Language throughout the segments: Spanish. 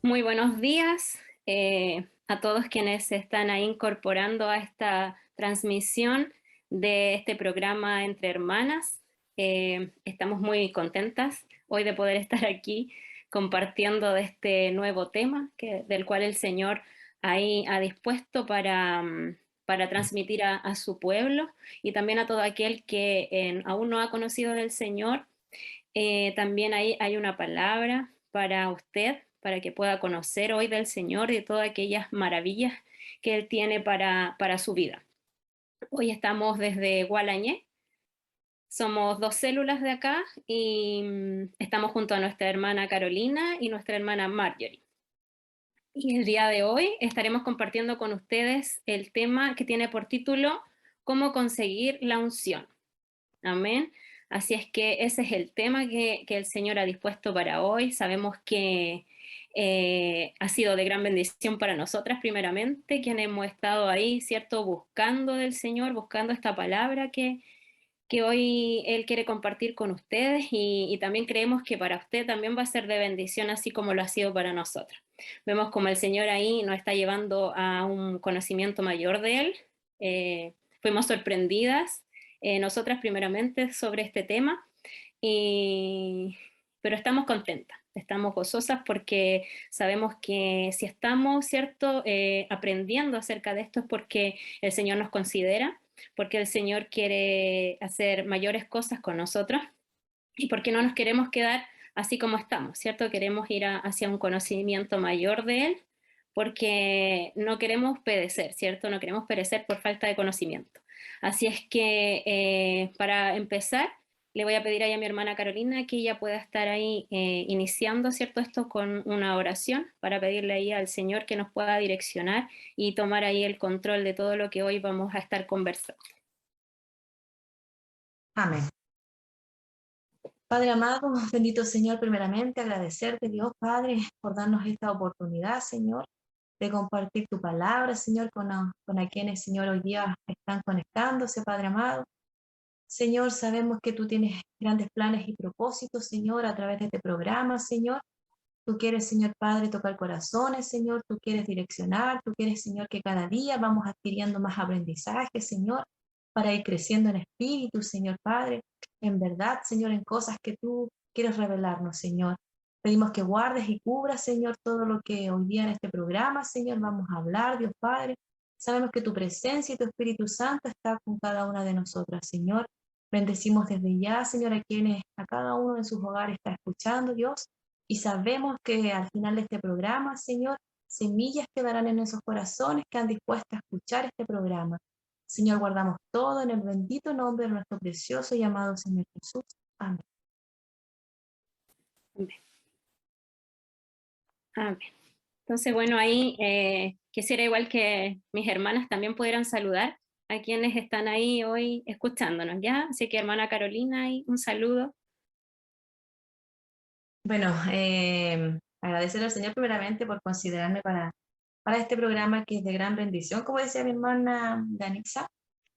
Muy buenos días a todos quienes se están ahí incorporando a esta transmisión de este programa Entre Hermanas. Estamos muy contentas hoy de poder estar aquí compartiendo de este nuevo tema del cual el Señor ahí ha dispuesto para transmitir a su pueblo y también a todo aquel que aún no ha conocido del Señor. También ahí hay una palabra para usted, para que pueda conocer hoy del Señor y de todas aquellas maravillas que Él tiene para su vida. Hoy estamos desde Gualañé, somos dos células de acá y estamos junto a nuestra hermana Carolina y nuestra hermana Marjorie. Y el día de hoy estaremos compartiendo con ustedes el tema que tiene por título ¿Cómo conseguir la unción? Amén. Así es que ese es el tema que el Señor ha dispuesto para hoy. Sabemos que ha sido de gran bendición para nosotras, primeramente, quienes hemos estado ahí, ¿cierto? Buscando del Señor, buscando esta palabra que hoy Él quiere compartir con ustedes y también creemos que para usted también va a ser de bendición, así como lo ha sido para nosotros. Vemos como el Señor ahí nos está llevando a un conocimiento mayor de Él. Fuimos sorprendidas nosotras primeramente sobre este tema, y, pero estamos contentas, estamos gozosas porque sabemos que si estamos, ¿cierto?, aprendiendo acerca de esto es porque el Señor nos considera, porque el Señor quiere hacer mayores cosas con nosotros y porque no nos queremos quedar así como estamos, ¿cierto? Queremos ir hacia un conocimiento mayor de Él porque no queremos perecer, ¿cierto? No queremos perecer por falta de conocimiento. Así es que para empezar, le voy a pedir ahí a mi hermana Carolina que ella pueda estar ahí iniciando, ¿cierto? Esto con una oración para pedirle ahí al Señor que nos pueda direccionar y tomar ahí el control de todo lo que hoy vamos a estar conversando. Amén. Padre amado, bendito Señor, primeramente agradecerte, Dios Padre, por darnos esta oportunidad, Señor, de compartir tu palabra, Señor, con a quienes, Señor, hoy día están conectándose, Padre amado. Señor, sabemos que tú tienes grandes planes y propósitos, Señor, a través de este programa, Señor. Tú quieres, Señor Padre, tocar corazones, Señor. Tú quieres direccionar. Tú quieres, Señor, que cada día vamos adquiriendo más aprendizaje, Señor, para ir creciendo en espíritu, Señor Padre. En verdad, Señor, en cosas que tú quieres revelarnos, Señor. Pedimos que guardes y cubras, Señor, todo lo que hoy día en este programa, Señor, vamos a hablar, Dios Padre. Sabemos que tu presencia y tu Espíritu Santo está con cada una de nosotras, Señor. Bendecimos desde ya, Señor, a cada uno en sus hogares está escuchando, Dios. Y sabemos que al final de este programa, Señor, semillas quedarán en esos corazones que han dispuesto a escuchar este programa. Señor, guardamos todo en el bendito nombre de nuestro precioso y amado Señor Jesús. Amén. Amén. Amén. Entonces, bueno, ahí quisiera igual que mis hermanas también pudieran saludar a quienes están ahí hoy escuchándonos, ¿ya? Así que hermana Carolina, ahí un saludo. Bueno, agradecer al Señor primeramente por considerarme para este programa que es de gran bendición, como decía mi hermana Danixa.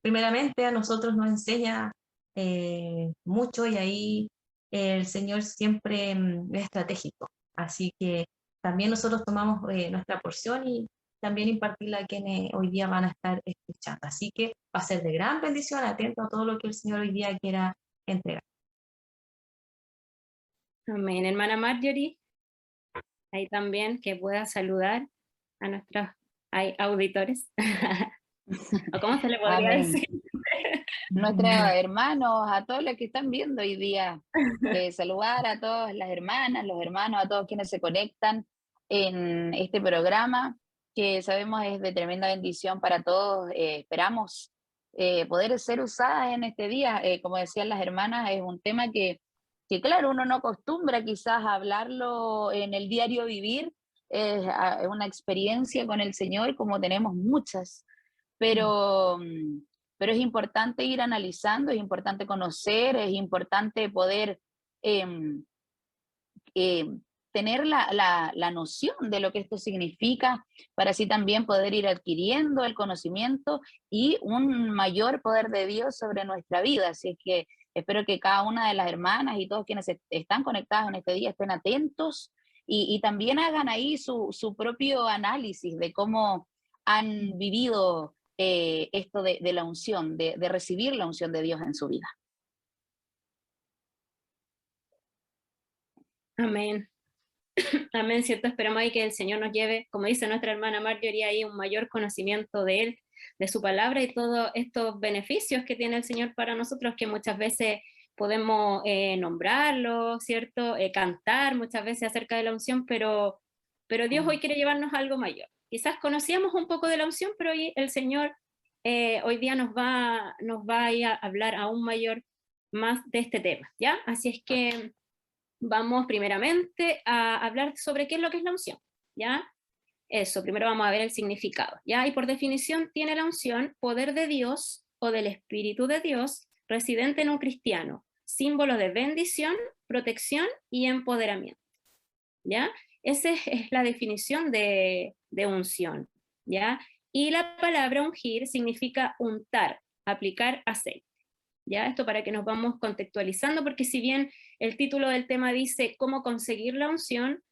Primeramente a nosotros nos enseña mucho y ahí el Señor siempre es estratégico. Así que también nosotros tomamos nuestra porción y también impartirla a quienes hoy día van a estar escuchando. Así que va a ser de gran bendición, atento a todo lo que el Señor hoy día quiera entregar. Amén. Hermana Marjorie, ahí también que pueda saludar a nuestros auditores. ¿O cómo se le podría Amén. decir? Nuestros hermanos, a todos los que están viendo hoy día, saludar a todas las hermanas, los hermanos, a todos quienes se conectan en este programa, que sabemos es de tremenda bendición para todos. Esperamos poder ser usadas en este día. Como decían las hermanas, es un tema que claro, uno no acostumbra quizás a hablarlo en el diario vivir, es una experiencia con el Señor como tenemos muchas, pero... pero es importante ir analizando, es importante conocer, es importante poder em, em, tener la noción de lo que esto significa, para así también poder ir adquiriendo el conocimiento y un mayor poder de Dios sobre nuestra vida. Así es que espero que cada una de las hermanas y todos quienes están conectados en este día estén atentos y también hagan ahí su propio análisis de cómo han vivido esto de la unción, de recibir la unción de Dios en su vida. Amén. Amén, ¿cierto? Esperamos ahí que el Señor nos lleve, como dice nuestra hermana Marjorie, ahí un mayor conocimiento de Él, de su palabra y todos estos beneficios que tiene el Señor para nosotros, que muchas veces podemos nombrarlo, ¿cierto? Cantar muchas veces acerca de la unción, pero Dios hoy quiere llevarnos a algo mayor. Quizás conocíamos un poco de la unción, pero hoy el Señor hoy día nos va a ir a hablar aún mayor más de este tema, ¿ya? Así es que vamos primeramente a hablar sobre qué es lo que es la unción, ¿ya? Eso, primero vamos a ver el significado, ¿ya? Y por definición tiene la unción poder de Dios o del Espíritu de Dios residente en un cristiano, símbolo de bendición, protección y empoderamiento, ¿ya? Esa es la definición de unción, ¿ya? Y la palabra ungir significa untar, aplicar aceite. ¿Ya? Esto para que nos vamos contextualizando, porque si bien el título del tema dice cómo conseguir la unción,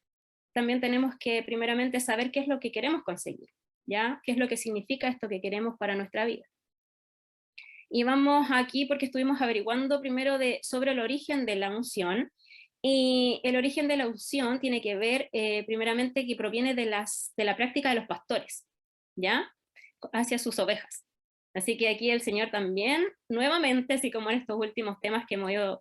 también tenemos que primeramente saber qué es lo que queremos conseguir, ¿ya? ¿Qué es lo que significa esto que queremos para nuestra vida? Y vamos aquí porque estuvimos averiguando primero sobre el origen de la unción, y el origen de la unción tiene que ver primeramente que proviene de la práctica de los pastores, ¿ya? Hacia sus ovejas. Así que aquí el Señor también, nuevamente, así como en estos últimos temas que hemos ido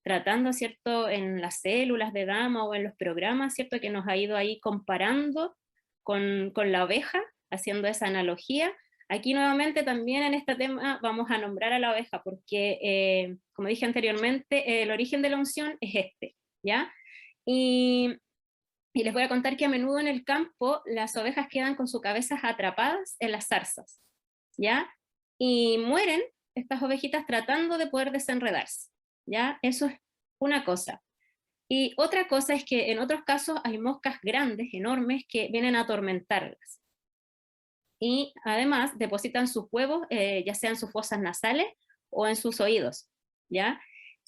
tratando, ¿cierto? En las células de Dama o en los programas, ¿cierto? Que nos ha ido ahí comparando con la oveja, haciendo esa analogía. Aquí nuevamente también en este tema vamos a nombrar a la oveja, porque, como dije anteriormente, el origen de la unción es este, ¿ya? Y les voy a contar que a menudo en el campo las ovejas quedan con sus cabezas atrapadas en las zarzas, ¿ya? Y mueren estas ovejitas tratando de poder desenredarse, ¿ya? Eso es una cosa. Y otra cosa es que en otros casos hay moscas grandes, enormes, que vienen a atormentarlas. Y además depositan sus huevos, ya sea en sus fosas nasales o en sus oídos, ¿ya?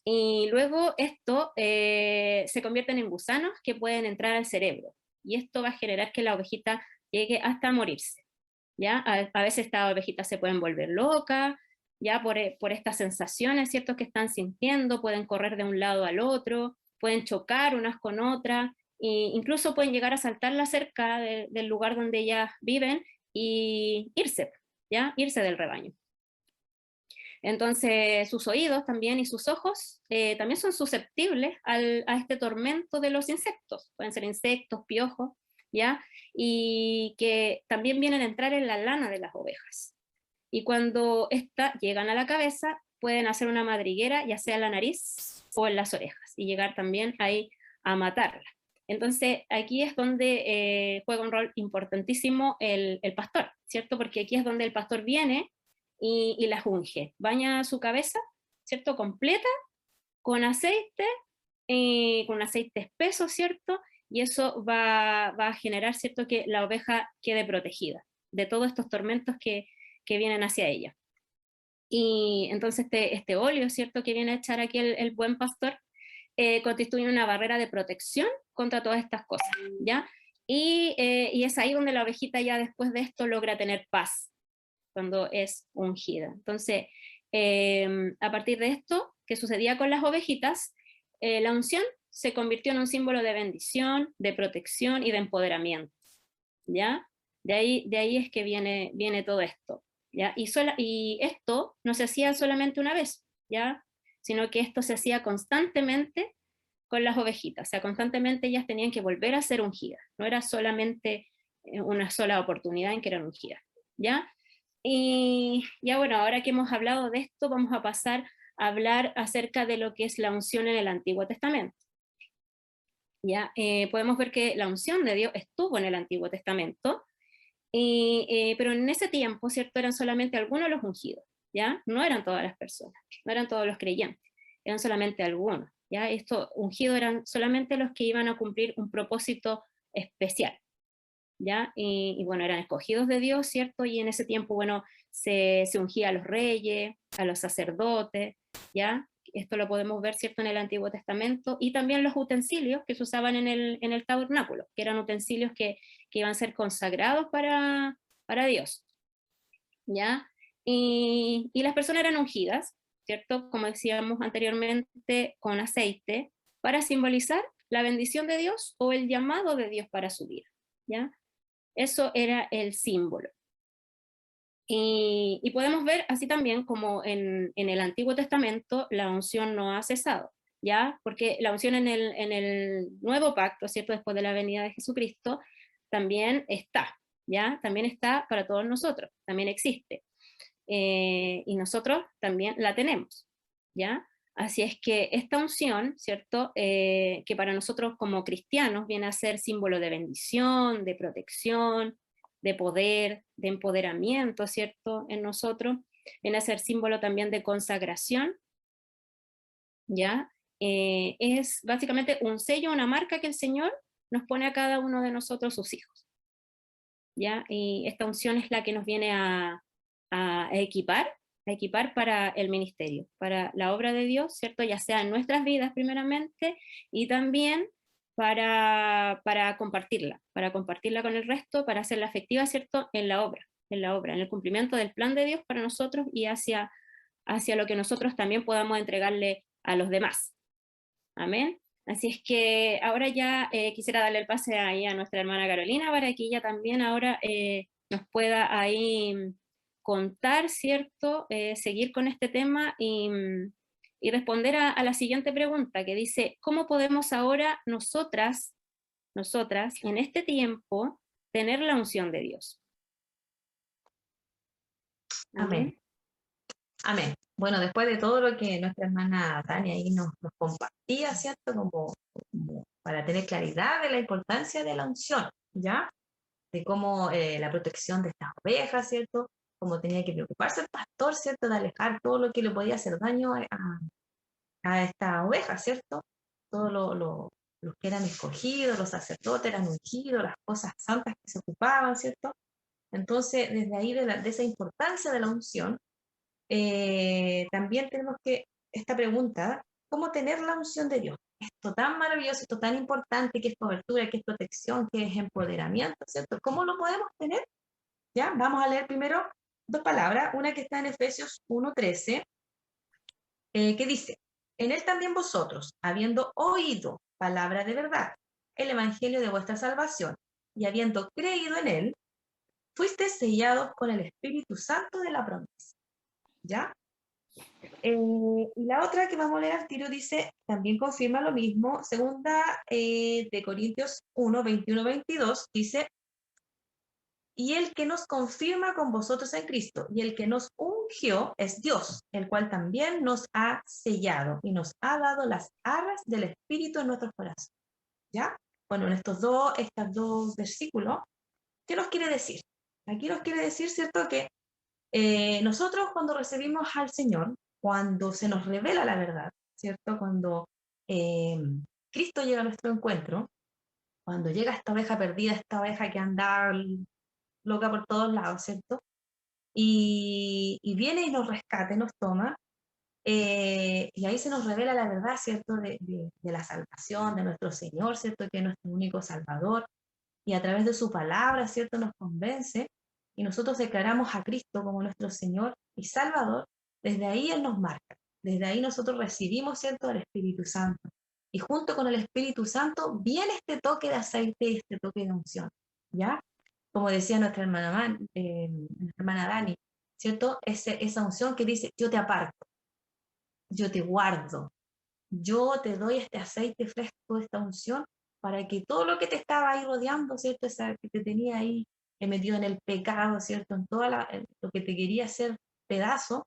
Y luego esto se convierten en gusanos que pueden entrar al cerebro. Y esto va a generar que la ovejita llegue hasta morirse. ¿Ya? A veces estas ovejitas se pueden volver locas, ya por estas sensaciones, ¿cierto? Que están sintiendo, pueden correr de un lado al otro, pueden chocar unas con otras, e incluso pueden llegar a saltar la cerca del lugar donde ellas viven y irse, ¿ya? Irse del rebaño. Entonces sus oídos también y sus ojos también son susceptibles a este tormento de los insectos, pueden ser insectos, piojos, ¿ya? Y que también vienen a entrar en la lana de las ovejas. Y cuando llegan a la cabeza, pueden hacer una madriguera, ya sea en la nariz o en las orejas, y llegar también ahí a matarla. Entonces, aquí es donde juega un rol importantísimo el pastor, ¿cierto? Porque aquí es donde el pastor viene y las unge, baña su cabeza, ¿cierto? Completa, con aceite espeso, ¿cierto? Y eso va a generar, ¿cierto?, que la oveja quede protegida de todos estos tormentos que vienen hacia ella. Y entonces este óleo, ¿cierto?, que viene a echar aquí el buen pastor, constituye una barrera de protección contra todas estas cosas, ¿ya? Y es ahí donde la ovejita ya después de esto logra tener paz, cuando es ungida. Entonces, a partir de esto, que sucedía con las ovejitas, la unción se convirtió en un símbolo de bendición, de protección y de empoderamiento, ¿ya? De ahí es que viene todo esto, ¿ya? Y esto no se hacía solamente una vez, ¿ya? Sino que esto se hacía constantemente con las ovejitas, o sea, constantemente ellas tenían que volver a ser ungidas, no era solamente una sola oportunidad en que eran ungidas, ¿ya? Y ya bueno, ahora que hemos hablado de esto, vamos a pasar a hablar acerca de lo que es la unción en el Antiguo Testamento. ¿Ya? Podemos ver que la unción de Dios estuvo en el Antiguo Testamento, pero en ese tiempo, ¿cierto?, eran solamente algunos los ungidos, ¿ya? No eran todas las personas, no eran todos los creyentes, eran solamente algunos, ¿ya? Estos ungidos eran solamente los que iban a cumplir un propósito especial, ¿ya? Y bueno, eran escogidos de Dios, ¿cierto? Y en ese tiempo, bueno, se ungía a los reyes, a los sacerdotes, ¿ya? esto lo podemos ver, ¿cierto?, en el Antiguo Testamento, y también los utensilios que se usaban en el tabernáculo, que eran utensilios que iban a ser consagrados para Dios, ¿ya? Y las personas eran ungidas, ¿cierto?, como decíamos anteriormente, con aceite, para simbolizar la bendición de Dios o el llamado de Dios para su vida, ¿ya? Eso era el símbolo. Y podemos ver así también como en el Antiguo Testamento la unción no ha cesado, ¿ya? Porque la unción en el Nuevo Pacto, ¿cierto?, después de la venida de Jesucristo, también está, ¿ya? También está para todos nosotros, también existe. Y nosotros también la tenemos, ¿ya? Así es que esta unción, ¿cierto?, que para nosotros como cristianos viene a ser símbolo de bendición, de protección, de poder, de empoderamiento, ¿cierto?, en nosotros, viene a ser símbolo también de consagración, ¿ya? Es básicamente un sello, una marca que el Señor nos pone a cada uno de nosotros, sus hijos, ¿ya? Y esta unción es la que nos viene a equipar para el ministerio, para la obra de Dios, ¿cierto? Ya sea en nuestras vidas primeramente, y también para compartirla con el resto, para hacerla efectiva, ¿cierto?, en la obra, en el cumplimiento del plan de Dios para nosotros y hacia lo que nosotros también podamos entregarle a los demás. Amén. Así es que ahora ya quisiera darle el pase ahí a nuestra hermana Carolina para que ella también ahora nos pueda ahí contar, ¿cierto? Seguir con este tema y responder a la siguiente pregunta que dice, ¿cómo podemos ahora nosotras, en este tiempo, tener la unción de Dios? Amén. Amén. Bueno, después de todo lo que nuestra hermana Tania ahí nos compartía, ¿cierto? Como para tener claridad de la importancia de la unción, ¿ya? De cómo la protección de estas ovejas, ¿cierto? Cómo tenía que preocuparse el pastor, ¿cierto? De alejar todo lo que le podía hacer daño a esta oveja, ¿cierto? Todos los que eran escogidos, los sacerdotes eran ungidos, las cosas santas que se ocupaban, ¿cierto? Entonces, desde ahí, de esa importancia de la unción, también tenemos esta pregunta, ¿cómo tener la unción de Dios? Esto tan maravilloso, esto tan importante, que es cobertura, que es protección, que es empoderamiento, ¿cierto? ¿Cómo lo podemos tener? ¿Ya? Vamos a leer primero dos palabras, una que está en Efesios 1:13, que dice, en él también vosotros, habiendo oído palabra de verdad, el evangelio de vuestra salvación, y habiendo creído en él, fuisteis sellados con el Espíritu Santo de la promesa. ¿Ya? Y la otra que vamos a leer al tiro dice, también confirma lo mismo, segunda de Corintios 1:21-22, dice, y el que nos confirma con vosotros en Cristo, y el que nos ungió es Dios, el cual también nos ha sellado y nos ha dado las arras del Espíritu en nuestros corazones. ¿Ya? Bueno, en estos dos versículos, ¿qué nos quiere decir? Aquí nos quiere decir, ¿cierto?, que nosotros cuando recibimos al Señor, cuando se nos revela la verdad, ¿cierto? Cuando Cristo llega a nuestro encuentro, cuando llega esta oveja perdida, esta oveja que anda loca por todos lados, ¿cierto? Y viene y nos rescata, nos toma, y ahí se nos revela la verdad, ¿cierto? De la salvación, de nuestro Señor, ¿cierto? Que es nuestro único Salvador, y a través de su palabra, ¿cierto?, nos convence, y nosotros declaramos a Cristo como nuestro Señor y Salvador, desde ahí Él nos marca, desde ahí nosotros recibimos, ¿cierto?, el Espíritu Santo, y junto con el Espíritu Santo viene este toque de aceite y este toque de unción, ¿ya? Como decía nuestra hermana Dani, ¿cierto? Esa unción que dice, yo te aparto, yo te guardo, yo te doy este aceite fresco, esta unción, para que todo lo que te estaba ahí rodeando, ¿cierto? Esa que te tenía ahí metido en el pecado, ¿cierto? En todo lo que te quería hacer pedazo,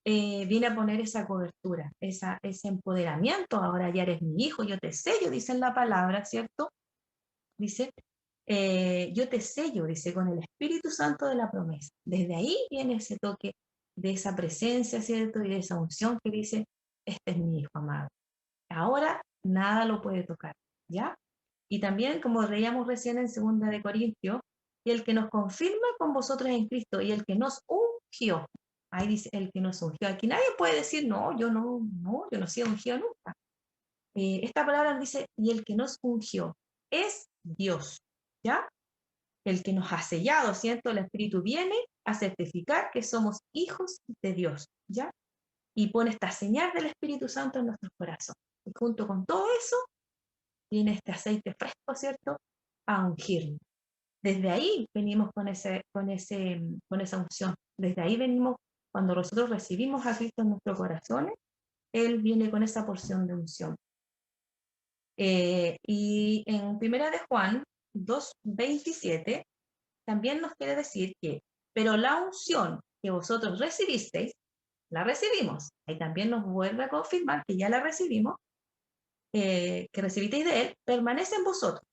viene a poner esa cobertura, ese empoderamiento. Ahora ya eres mi hijo, yo te sello, dice en la palabra, ¿cierto? Dice, yo te sello, dice, con el Espíritu Santo de la promesa. Desde ahí viene ese toque de esa presencia, ¿cierto? Y de esa unción que dice, este es mi hijo amado. Ahora nada lo puede tocar, ¿ya? Y también, como leíamos recién en 2 de Corintios, y el que nos confirma con vosotros en Cristo, y el que nos ungió, Ahí dice el que nos ungió. Aquí nadie puede decir, no, yo no he sido ungido nunca. Esta palabra dice, y el que nos ungió es Dios, ¿ya? El que nos ha sellado, ¿cierto? El Espíritu viene a certificar que somos hijos de Dios, ¿ya? Y pone esta señal del Espíritu Santo en nuestros corazones. Y junto con todo eso, viene este aceite fresco, ¿cierto? A ungirnos. Desde ahí venimos con esa unción. Desde ahí venimos, cuando nosotros recibimos a Cristo en nuestros corazones, Él viene con esa porción de unción. Y en Primera de Juan 2:27 también nos quiere decir que, pero la unción que vosotros recibisteis, la recibimos. Ahí también nos vuelve a confirmar que ya la recibimos, que recibisteis de Él, permanece en vosotros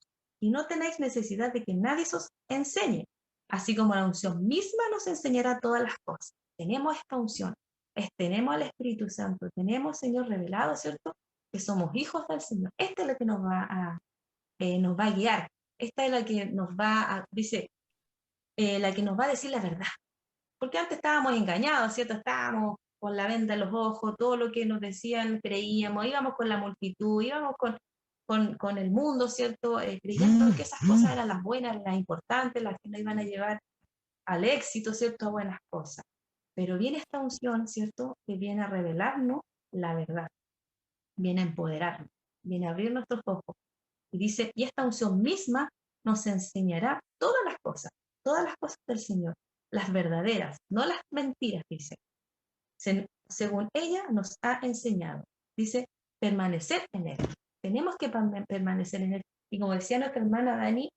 y no tenéis necesidad de que nadie os enseñe, así como la unción misma nos enseñará todas las cosas. Tenemos esta unción, tenemos al Espíritu Santo, tenemos, Señor, revelado, ¿cierto? Que somos hijos del Señor. Esta es la que nos va a guiar. Esta es la que nos va a, dice, la que nos va a decir la verdad. Porque antes estábamos engañados, ¿cierto? Estábamos con la venda en los ojos, todo lo que nos decían creíamos, íbamos con la multitud, íbamos con el mundo, ¿cierto? Creyendo que esas cosas eran las buenas, las importantes, las que nos iban a llevar al éxito, ¿cierto? A buenas cosas. Pero viene esta unción, ¿cierto? Que viene a revelarnos la verdad, viene a empoderarnos, viene a abrir nuestros ojos. Y dice, y esta unción misma nos enseñará todas las cosas del Señor, las verdaderas, no las mentiras, dice. Según ella nos ha enseñado, dice, permanecer en Él. Tenemos que permanecer en Él. Y como decía nuestra hermana Dani,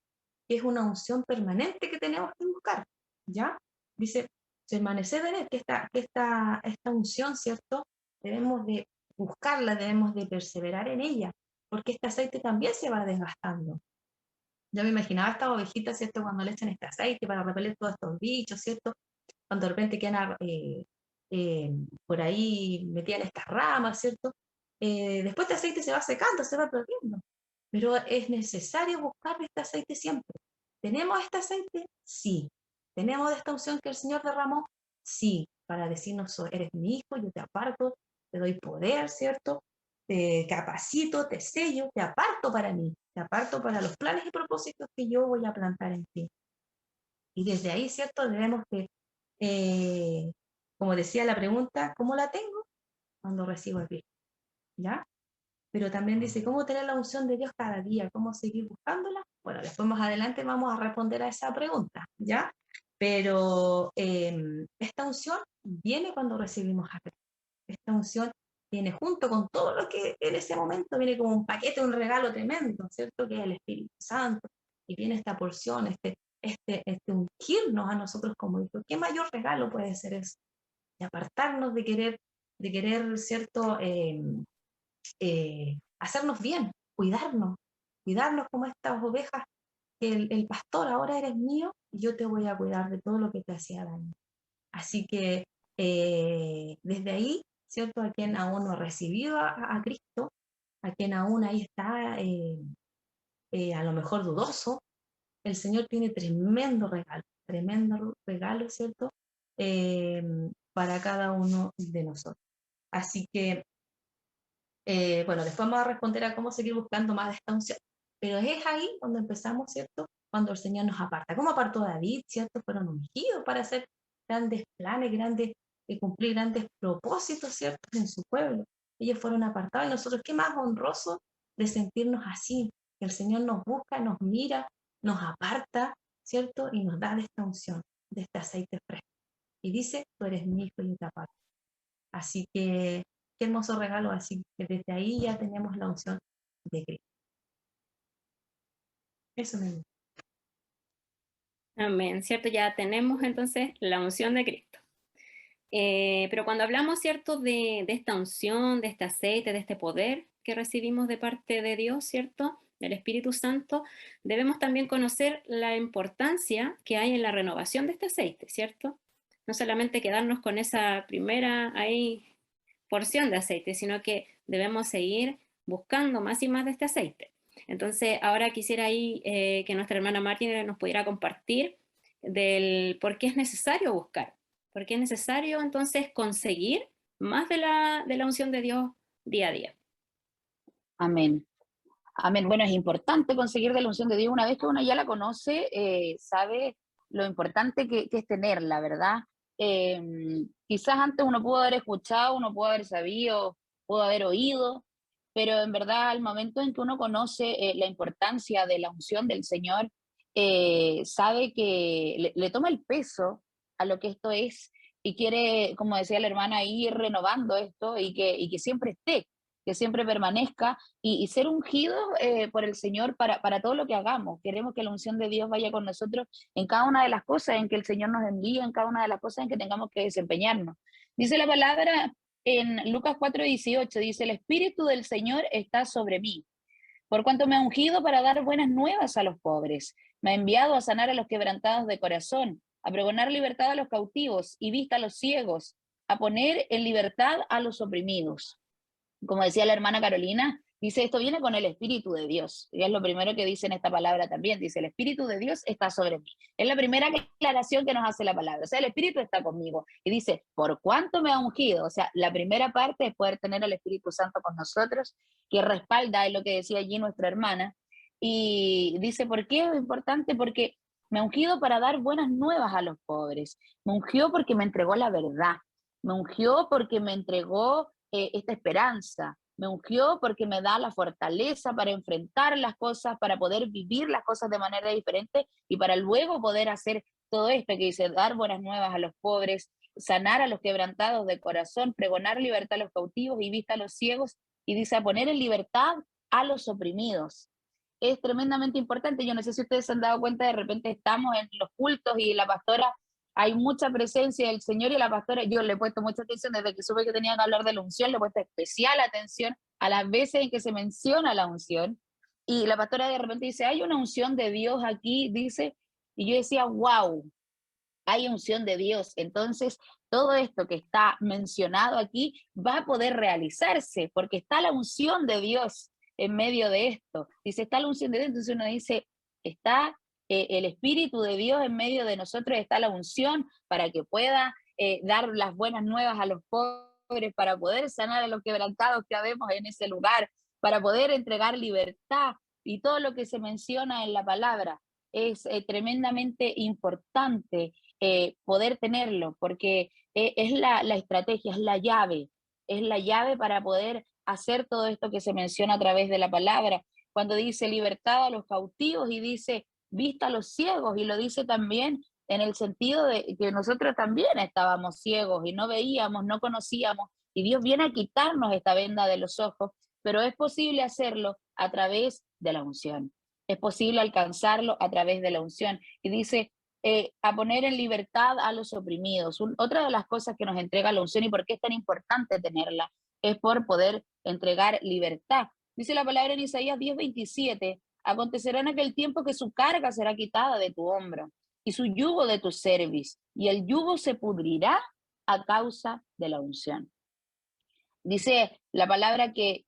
es una unción permanente que tenemos que buscar, ¿ya? Dice, permanecer en Él, que esta unción, ¿cierto? Debemos de buscarla, debemos de perseverar en ella, porque este aceite también se va desgastando. Yo me imaginaba estas ovejitas, ¿cierto? Cuando le echan este aceite para repeler todos estos bichos, ¿cierto? Cuando de repente quedan por ahí metían estas ramas, ¿cierto? Después este aceite se va secando, se va perdiendo. Pero es necesario buscar este aceite siempre. ¿Tenemos este aceite? Sí. ¿Tenemos esta unción que el Señor derramó? Sí. Para decirnos, eres mi hijo, yo te aparto, te doy poder, ¿cierto? Te capacito, te sello, te aparto para mí, te aparto para los planes y propósitos que yo voy a plantar en ti. Y desde ahí, ¿cierto? Debemos que, como decía la pregunta, ¿cómo la tengo? Cuando recibo el Cristo, ¿ya? Pero también dice, ¿cómo tener la unción de Dios cada día? ¿Cómo seguir buscándola? Bueno, después más adelante vamos a responder a esa pregunta, ¿ya? Pero esta unción viene cuando recibimos a Cristo. Esta unción viene junto con todo lo que en ese momento viene como un paquete, un regalo tremendo, ¿cierto? Que es el Espíritu Santo. Y viene esta porción, ungirnos a nosotros como hijos. ¿Qué mayor regalo puede ser eso? Y apartarnos de querer, ¿cierto? Hacernos bien, cuidarnos como estas ovejas, que el pastor, ahora eres mío, y yo te voy a cuidar de todo lo que te hacía daño. Así que desde ahí, ¿cierto? A quien aún no ha recibido a Cristo, a quien aún ahí está a lo mejor dudoso, el Señor tiene tremendo regalo, ¿cierto? Eh, para cada uno de nosotros. Así que, bueno, después vamos a responder a cómo seguir buscando más de esta unción. Pero es ahí donde empezamos, ¿cierto? Cuando el Señor nos aparta. ¿Cómo apartó David, ¿cierto? Fueron ungidos para hacer grandes planes, cumplir grandes propósitos, ¿cierto? En su pueblo. Ellos fueron apartados y nosotros, qué más honroso de sentirnos así, que el Señor nos busca, nos mira, nos aparta, ¿cierto? Y nos da de esta unción, de este aceite fresco. Y dice, tú eres mi hijo y yo te aparto. Así que, qué hermoso regalo, así que desde ahí ya tenemos la unción de Cristo. Eso me gusta. Amén, ¿cierto? Ya tenemos entonces la unción de Cristo. Pero cuando hablamos, ¿cierto? De esta unción, de este aceite, de este poder que recibimos de parte de Dios, ¿cierto? Del Espíritu Santo, debemos también conocer la importancia que hay en la renovación de este aceite, ¿cierto? No solamente quedarnos con esa primera porción de aceite, sino que debemos seguir buscando más y más de este aceite. Entonces, ahora quisiera ahí que nuestra hermana Martín nos pudiera compartir del por qué es necesario buscar. porque es necesario entonces conseguir más de la unción de Dios día a día. Amén. Amén. Bueno, es importante conseguir de la unción de Dios. Una vez que uno ya la conoce, sabe lo importante que es tenerla, ¿verdad? Quizás antes uno pudo haber escuchado, uno pudo haber sabido, pudo haber oído, pero en verdad al momento en que uno conoce la importancia de la unción del Señor, sabe que le toma el peso a lo que esto es y quiere, como decía la hermana, ir renovando esto y que siempre esté, que siempre permanezca y ser ungidos por el Señor para todo lo que hagamos. Queremos que la unción de Dios vaya con nosotros en cada una de las cosas en que el Señor nos envía, en cada una de las cosas en que tengamos que desempeñarnos. Dice la palabra en Lucas 4:18, dice, el Espíritu del Señor está sobre mí, por cuanto me ha ungido para dar buenas nuevas a los pobres, me ha enviado a sanar a los quebrantados de corazón, a pregonar libertad a los cautivos y vista a los ciegos, a poner en libertad a los oprimidos. Como decía la hermana Carolina, dice, esto viene con el Espíritu de Dios. Y es lo primero que dice en esta palabra también. Dice, el Espíritu de Dios está sobre mí. Es la primera aclaración que nos hace la palabra. O sea, el Espíritu está conmigo. Y dice, por cuánto me ha ungido. O sea, la primera parte es poder tener al Espíritu Santo con nosotros, que respalda, es lo que decía allí nuestra hermana. Y dice, ¿por qué es importante? Porque me ha ungido para dar buenas nuevas a los pobres. Me ungió porque me entregó la verdad. Me ungió porque me entregó esta esperanza. Me ungió porque me da la fortaleza para enfrentar las cosas, para poder vivir las cosas de manera diferente y para luego poder hacer todo esto que dice, dar buenas nuevas a los pobres, sanar a los quebrantados de corazón, pregonar libertad a los cautivos y vista a los ciegos, y dice, a poner en libertad a los oprimidos. Es tremendamente importante. Yo no sé si ustedes se han dado cuenta, de repente estamos en los cultos y la pastora, hay mucha presencia del Señor y la pastora, yo le he puesto mucha atención desde que supe que tenía que hablar de la unción, le he puesto especial atención a las veces en que se menciona la unción, y la pastora de repente dice, hay una unción de Dios aquí, dice, y yo decía, wow, hay unción de Dios. Entonces, todo esto que está mencionado aquí va a poder realizarse, porque está la unción de Dios en medio de esto. Dice, está la unción de Dios, entonces uno dice, está el Espíritu de Dios en medio de nosotros, está la unción para que pueda dar las buenas nuevas a los pobres, para poder sanar a los quebrantados que habemos en ese lugar, para poder entregar libertad y todo lo que se menciona en la palabra. Es tremendamente importante poder tenerlo, porque es la estrategia, es la llave para poder hacer todo esto que se menciona a través de la palabra. Cuando dice libertad a los cautivos y dice vista a los ciegos, y lo dice también en el sentido de que nosotros también estábamos ciegos y no veíamos, no conocíamos, y Dios viene a quitarnos esta venda de los ojos, pero es posible hacerlo a través de la unción. Es posible alcanzarlo a través de la unción. Y dice, a poner en libertad a los oprimidos. Otra de las cosas que nos entrega la unción y por qué es tan importante tenerla es por poder entregar libertad. Dice la palabra en Isaías 10:27, acontecerá en aquel tiempo que su carga será quitada de tu hombro y su yugo de tu cerviz, y el yugo se pudrirá a causa de la unción. Dice la palabra que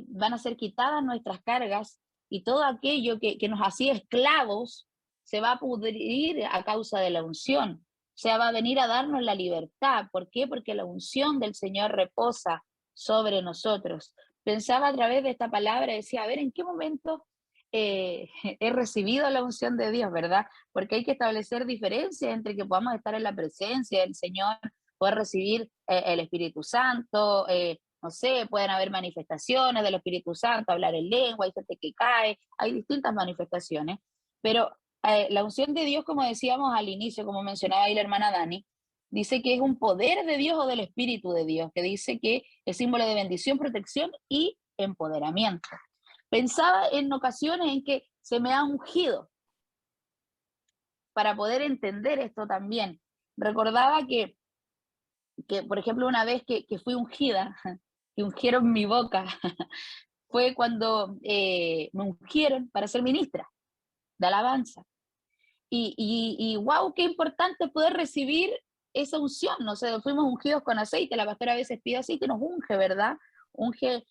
van a ser quitadas nuestras cargas y todo aquello que nos hacía esclavos se va a pudrir a causa de la unción. O sea, va a venir a darnos la libertad. ¿Por qué? Porque la unción del Señor reposa sobre nosotros. Pensaba a través de esta palabra, decía, a ver, ¿en qué momento he recibido la unción de Dios, verdad? Porque hay que establecer diferencias entre que podamos estar en la presencia del Señor, poder recibir el Espíritu Santo, no sé, pueden haber manifestaciones del Espíritu Santo, hablar en lengua, hay gente que cae, hay distintas manifestaciones, pero la unción de Dios, como decíamos al inicio, como mencionaba ahí la hermana Dani, dice que es un poder de Dios o del Espíritu de Dios, que dice que es símbolo de bendición, protección y empoderamiento. Pensaba en ocasiones en que se me ha ungido para poder entender esto también. Recordaba que por ejemplo, una vez que fui ungida, que ungieron mi boca, fue cuando me ungieron para ser ministra de alabanza. Y wow, qué importante poder recibir esa unción. No sé, fuimos ungidos con aceite, la pastora a veces pide aceite y nos unge, ¿verdad? Unge,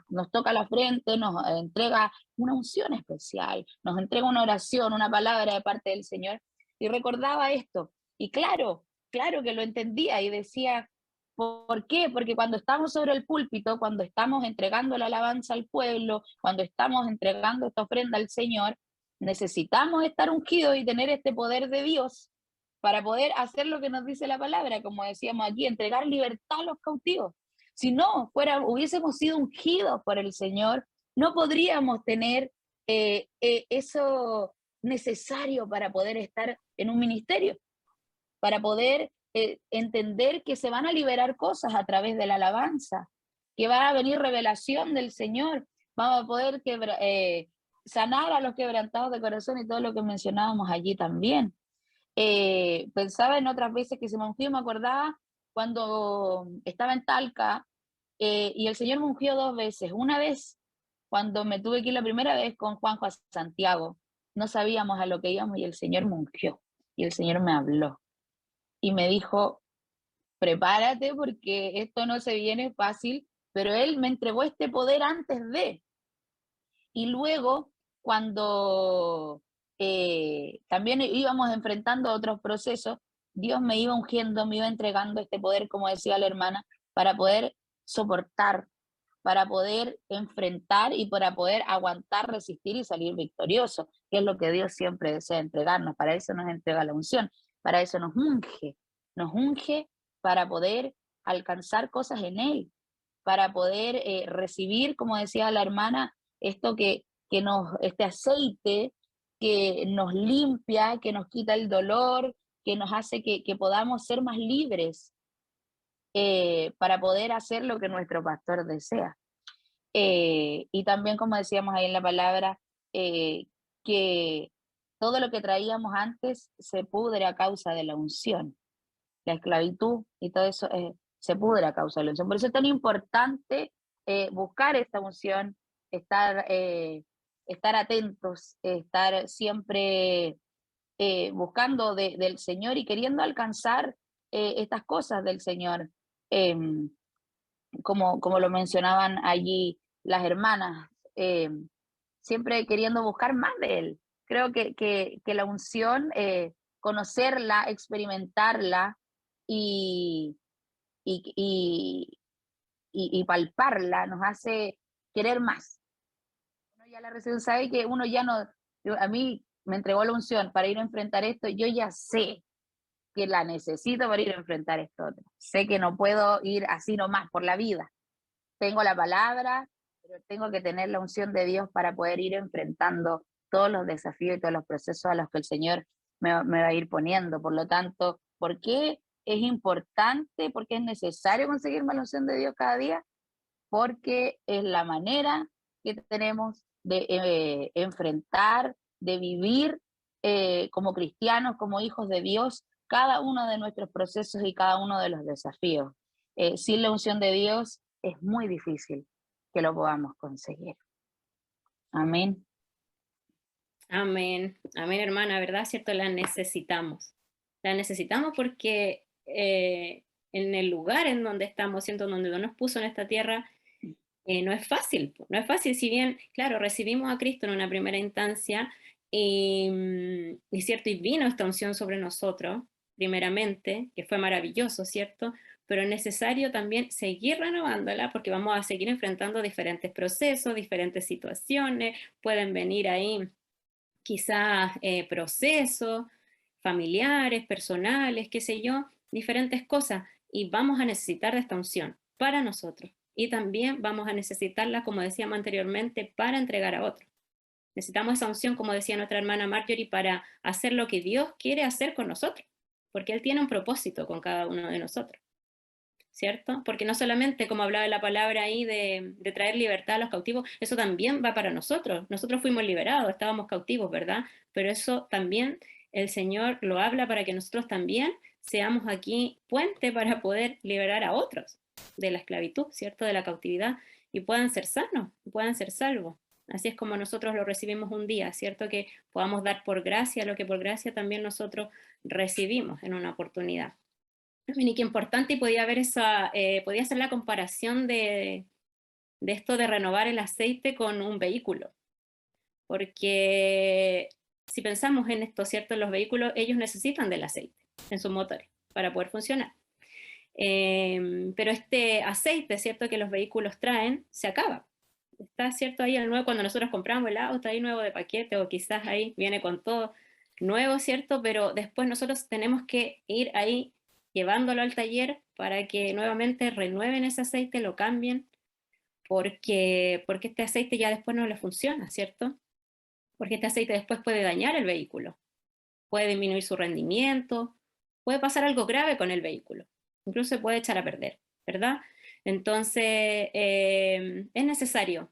nos toca la frente, nos entrega una unción especial, nos entrega una oración, una palabra de parte del Señor. Y recordaba esto. Y claro, claro que lo entendía y decía, ¿por qué? Porque cuando estamos sobre el púlpito, cuando estamos entregando la alabanza al pueblo, cuando estamos entregando esta ofrenda al Señor, necesitamos estar ungidos y tener este poder de Dios para poder hacer lo que nos dice la palabra, como decíamos aquí, entregar libertad a los cautivos. Si no hubiésemos sido ungidos por el Señor, no podríamos tener eso necesario para poder estar en un ministerio, para poder entender que se van a liberar cosas a través de la alabanza, que va a venir revelación del Señor, vamos a poder sanar a los quebrantados de corazón y todo lo que mencionábamos allí también. Pensaba en otras veces que se me ungió, me acordaba cuando estaba en Talca y el Señor me ungió 2 veces. Una vez cuando me tuve que ir la primera vez con Juanjo a Santiago, no sabíamos a lo que íbamos y el Señor me ungió y el Señor me habló y me dijo, prepárate porque esto no se viene fácil, pero Él me entregó este poder antes de. Y luego, cuando también íbamos enfrentando otros procesos, Dios me iba ungiendo, me iba entregando este poder, como decía la hermana, para poder soportar, para poder enfrentar y para poder aguantar, resistir y salir victorioso, que es lo que Dios siempre desea entregarnos. Para eso nos entrega la unción, para eso nos unge para poder alcanzar cosas en Él, para poder recibir, como decía la hermana, esto este aceite que nos limpia, que nos quita el dolor, que nos hace que podamos ser más libres para poder hacer lo que nuestro pastor desea. Y también, como decíamos ahí en la palabra, que todo lo que traíamos antes se pudre a causa de la unción, la esclavitud y todo eso se pudre a causa de la unción. Por eso es tan importante buscar esta unción, estar, estar atentos, estar siempre buscando del Señor y queriendo alcanzar estas cosas del Señor. Em, como lo mencionaban allí las hermanas, siempre queriendo buscar más de Él. Creo que la unción, conocerla, experimentarla y, y, y, y palparla nos hace querer más. Uno ya la recibe, sabe que uno ya no, a mí me entregó la unción para ir a enfrentar esto, yo ya sé que la necesito para ir a enfrentar esto otro. Sé que no puedo ir así nomás por la vida. Tengo la palabra, pero tengo que tener la unción de Dios para poder ir enfrentando todos los desafíos y todos los procesos a los que el Señor me va a ir poniendo. Por lo tanto, ¿por qué es importante? ¿Por qué es necesario conseguir la unción de Dios cada día? Porque es la manera que tenemos de enfrentar, de vivir como cristianos, como hijos de Dios, cada uno de nuestros procesos y cada uno de los desafíos. Sin la unción de Dios es muy difícil que lo podamos conseguir. Amén. Amén, amén, hermana, ¿verdad? ¿Cierto? La necesitamos. La necesitamos porque en el lugar en donde estamos, ¿cierto? Donde Dios nos puso en esta tierra, no es fácil. No es fácil, si bien, claro, recibimos a Cristo en una primera instancia y cierto, y vino esta unción sobre nosotros, primeramente, que fue maravilloso, ¿cierto? Pero es necesario también seguir renovándola porque vamos a seguir enfrentando diferentes procesos, diferentes situaciones, pueden venir ahí quizás procesos familiares, personales, qué sé yo, diferentes cosas, y vamos a necesitar de esta unción para nosotros. Y también vamos a necesitarla, como decíamos anteriormente, para entregar a otros. Necesitamos esa unción, como decía nuestra hermana Marjorie, para hacer lo que Dios quiere hacer con nosotros, porque Él tiene un propósito con cada uno de nosotros, ¿cierto? Porque no solamente, como hablaba la palabra ahí, de traer libertad a los cautivos, eso también va para nosotros. Nosotros fuimos liberados, estábamos cautivos, ¿verdad? Pero eso también el Señor lo habla para que nosotros también seamos aquí puente para poder liberar a otros de la esclavitud, ¿cierto? De la cautividad, y puedan ser sanos, puedan ser salvos. Así es como nosotros lo recibimos un día, ¿cierto? Que podamos dar por gracia lo que por gracia también nosotros recibimos en una oportunidad. Y qué importante, y podía haber podía hacer la comparación de esto de renovar el aceite con un vehículo, porque si pensamos en esto, ¿cierto? Los vehículos, ellos necesitan del aceite en sus motores para poder funcionar. Pero este aceite, ¿cierto?, que los vehículos traen, se acaba. Está, ¿cierto?, ahí el nuevo, cuando nosotros compramos el auto, ahí nuevo de paquete, o quizás ahí viene con todo nuevo, ¿cierto? Pero después nosotros tenemos que ir ahí llevándolo al taller para que nuevamente renueven ese aceite, lo cambien, porque este aceite ya después no le funciona, ¿cierto? Porque este aceite después puede dañar el vehículo, puede disminuir su rendimiento, puede pasar algo grave con el vehículo, incluso se puede echar a perder, ¿verdad? Entonces, es necesario,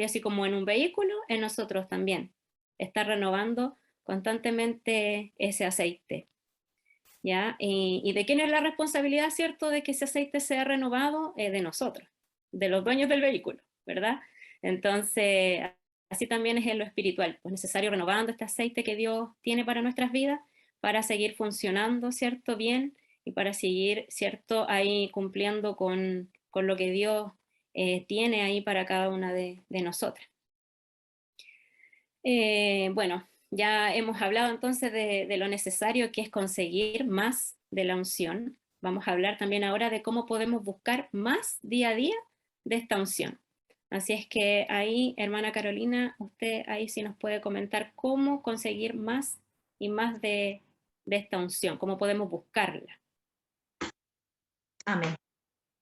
así como en un vehículo, en nosotros también, estar renovando constantemente ese aceite, ¿ya? ¿Y de quién es la responsabilidad, cierto, de que ese aceite sea renovado? De nosotros, de los dueños del vehículo, ¿verdad? Entonces, así también es en lo espiritual, pues es necesario renovando este aceite que Dios tiene para nuestras vidas, para seguir funcionando, ¿cierto?, bien, y para seguir, ¿cierto?, ahí cumpliendo con lo que Dios tiene ahí para cada una de nosotras. Bueno, ya hemos hablado entonces de lo necesario que es conseguir más de la unción. Vamos a hablar también ahora de cómo podemos buscar más día a día de esta unción. Así es que ahí, hermana Carolina, usted ahí sí nos puede comentar cómo conseguir más y más de esta unción, cómo podemos buscarla. Amén.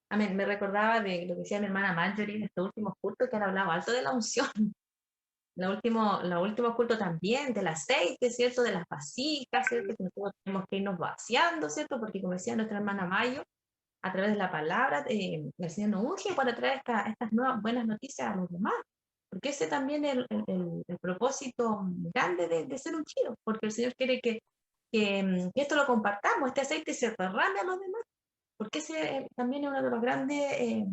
Amén. Me recordaba de lo que decía mi hermana Marjorie en estos últimos cultos, que han hablado alto de la unción. Los últimos cultos también, del aceite, ¿cierto? De las vasijas, ¿cierto? Que nosotros tenemos que irnos vaciando, ¿cierto? Porque como decía nuestra hermana Mayo, a través de la palabra, el Señor nos unge para traer estas nuevas buenas noticias a los demás. Porque ese también es el propósito grande de ser ungido, porque el Señor quiere que esto lo compartamos, este aceite se derrame a los demás, porque ese también es uno de los grandes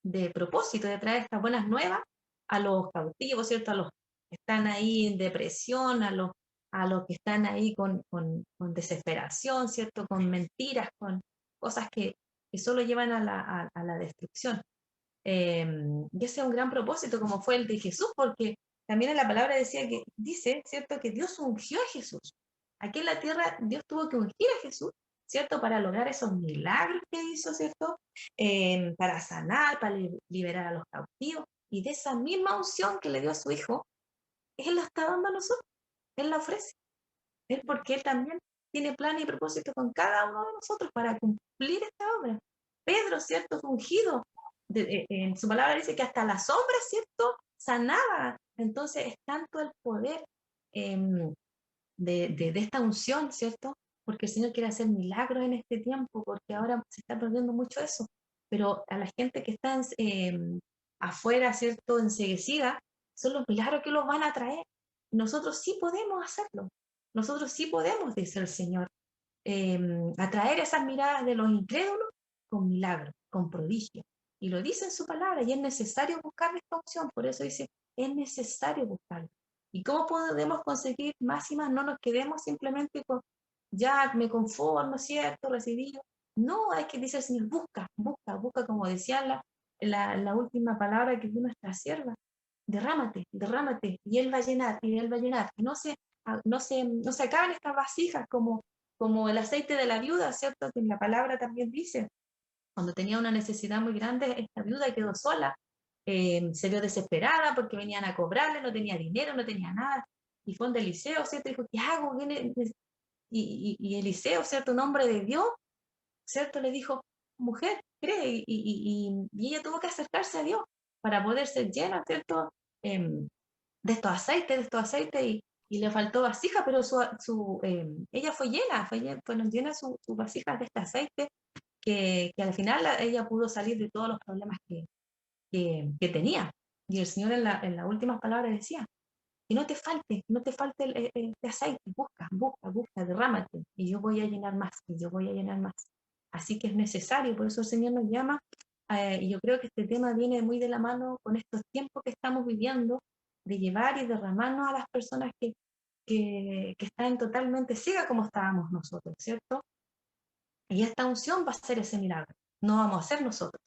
de propósito, de traer estas buenas nuevas a los cautivos, ¿cierto? A los que están ahí en depresión, a los que están ahí con desesperación, ¿cierto? Con mentiras, con cosas que solo llevan a la destrucción. Y ese es un gran propósito, como fue el de Jesús, porque también en la palabra dice, ¿cierto?, que Dios ungió a Jesús. Aquí en la tierra Dios tuvo que ungir a Jesús, ¿cierto?, para lograr esos milagros que hizo, ¿cierto?, para sanar, para liberar a los cautivos, y de esa misma unción que le dio a su Hijo, Él la está dando a nosotros, Él la ofrece. Él, porque Él también tiene plan y propósito con cada uno de nosotros para cumplir esta obra. Pedro, ¿cierto?, fue ungido. En su palabra dice que hasta la sombra, ¿cierto?, sanaba. Entonces es tanto el poder de esta unción, ¿cierto? Porque el Señor quiere hacer milagros en este tiempo, porque ahora se está perdiendo mucho eso. Pero a la gente que está afuera, ¿cierto?, enseguecida, son los milagros que los van a traer. Nosotros sí podemos hacerlo. Nosotros sí podemos, dice el Señor, atraer esas miradas de los incrédulos con milagros, con prodigios. Y lo dice en su palabra, y es necesario buscar esta opción. Por eso dice, es necesario buscarlo. ¿Y cómo podemos conseguir más y más? No nos quedemos simplemente con, ya me conformo, ¿cierto?, recibido. No, hay que, dice el Señor, busca, busca, busca, como decía la última palabra que dio nuestra sierva. Derrámate, derrámate, y Él va a llenar, y Él va a llenar. No se acaban estas vasijas como el aceite de la viuda, ¿cierto? Que la palabra también dice. Cuando tenía una necesidad muy grande, esta viuda quedó sola, se vio desesperada porque venían a cobrarle, no tenía dinero, no tenía nada. Y fue donde Eliseo, ¿cierto? Dijo, ¿qué hago? Y Eliseo, ¿cierto?, un hombre de Dios, ¿cierto?, le dijo, mujer, cree. Y ella tuvo que acercarse a Dios para poder ser llena, ¿cierto?, de estos aceites, y le faltó vasija, pero ella fueron llenas sus vasijas de este aceite, que al final ella pudo salir de todos los problemas que tenía. Y el Señor en las últimas palabras decía, que no te falte el aceite, busca, busca, busca, derrámate, y yo voy a llenar más, y yo voy a llenar más. Así que es necesario, por eso el Señor nos llama, y yo creo que este tema viene muy de la mano con estos tiempos que estamos viviendo, de llevar y derramarnos a las personas que están totalmente ciegas como estábamos nosotros, ¿cierto? Y esta unción va a ser ese milagro, no vamos a ser nosotros,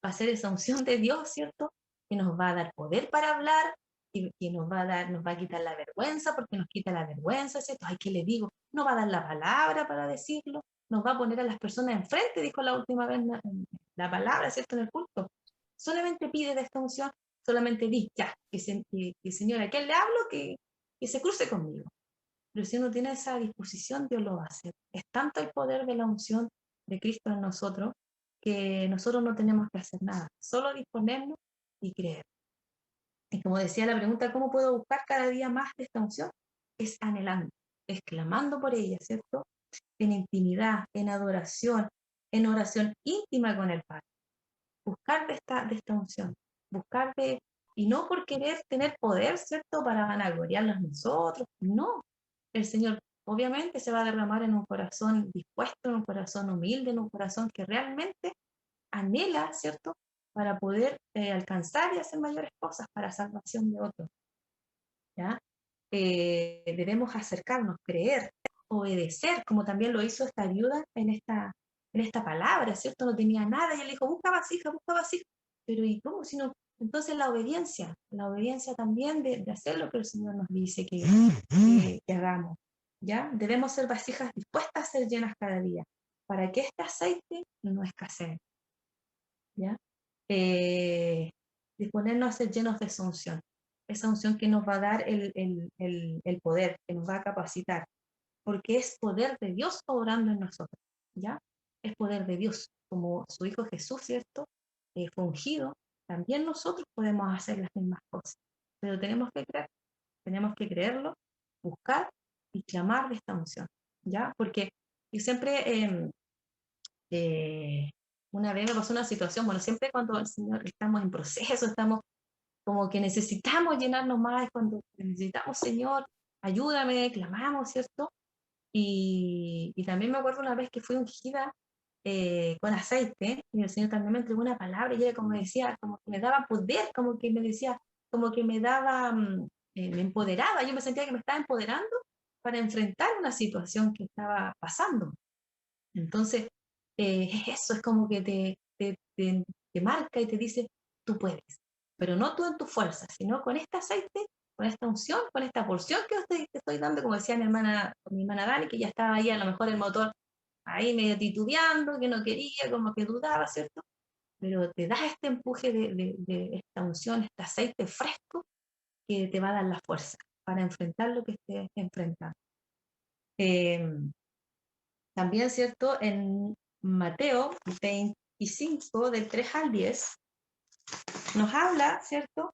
va a ser esa unción de Dios, ¿cierto?, que nos va a dar poder para hablar, y que nos va a quitar la vergüenza, porque nos quita la vergüenza, ¿cierto? Ay, ¿qué le digo? No va a dar la palabra para decirlo, nos va a poner a las personas enfrente, dijo la última vez la palabra, ¿cierto?, en el culto. Solamente pide de esta unción, solamente di, ya, que Señor, ¿a quién le hablo? Que se cruce conmigo. Pero si uno tiene esa disposición, Dios lo va a hacer. Es tanto el poder de la unción de Cristo en nosotros, que nosotros no tenemos que hacer nada, solo disponernos y creer. Y como decía la pregunta, ¿cómo puedo buscar cada día más de esta unción? Es anhelando, es clamando por ella, ¿cierto? En intimidad, en adoración, en oración íntima con el Padre. Buscar de esta unción, buscar de, y no por querer tener poder, ¿cierto? Para vanagloriarnos nosotros, no. El Señor obviamente se va a derramar en un corazón dispuesto, en un corazón humilde, en un corazón que realmente anhela, ¿cierto?, para poder alcanzar y hacer mayores cosas para salvación de otros, ¿ya? Debemos acercarnos, creer, obedecer, como también lo hizo esta viuda en esta palabra, ¿cierto? No tenía nada y él dijo, busca vasija, pero ¿y cómo si no? Entonces la obediencia también de hacer lo que el Señor nos dice que hagamos, ¿ya? Debemos ser vasijas dispuestas a ser llenas cada día, para que este aceite no escasee, ¿ya? Disponernos a ser llenos de esa unción que nos va a dar el poder, que nos va a capacitar, porque es poder de Dios obrando en nosotros, ¿ya? Es poder de Dios, como su Hijo Jesús, ¿cierto? Fue ungido, también nosotros podemos hacer las mismas cosas, pero tenemos que creerlo, buscar y clamar de esta unción, ¿ya? Porque yo siempre... una vez me pasó una situación, bueno, siempre cuando el Señor estamos en proceso, estamos como que necesitamos llenarnos más, cuando necesitamos, Señor, ayúdame, clamamos, ¿cierto? Y también me acuerdo una vez que fui ungida con aceite, y el Señor también me entregó una palabra, y ella como decía, como que me daba poder, como que me decía, como que me daba, me empoderaba, yo me sentía que me estaba empoderando para enfrentar una situación que estaba pasando. Entonces, eso es como que te marca y te dice, tú puedes, pero no tú en tu fuerza, sino con este aceite, con esta unción, con esta porción que te estoy dando, como decía mi hermana Dani, que ya estaba ahí a lo mejor el motor ahí medio titubeando, que no quería, como que dudaba, ¿cierto? Pero te da este empuje de esta unción, este aceite fresco, que te va a dar la fuerza para enfrentar lo que estés enfrentando. También, ¿cierto? En Mateo 25, del 3 al 10, nos habla, ¿cierto?